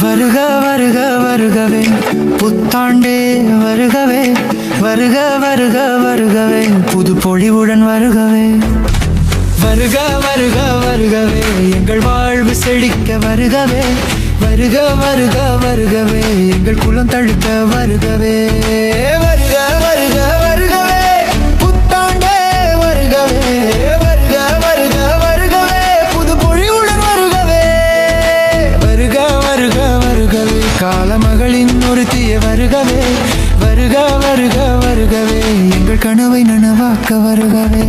வருக வருக வருகவே புத்தாண்டே வருகவே, வருக வருக வருகவே புது பொழிவுடன் வருகவே. வருக வருக வருகவே எங்கள் வாழ்வு செழிக்க வருகவே, வருக வருக வருகவே எங்கள் குலம் தழுக்க வருகவே. வருக வருக வருகவே புத்தாண்டே வருகவே, வருக வருக வருகவே புது பொழிவுடன் வருகவே. வருக வருக வருகவே காலமகளின் ஒருத்திய வருகவே, வருக வருக வருகவே எங்கள் கனவை நனவாக்க வருகவே.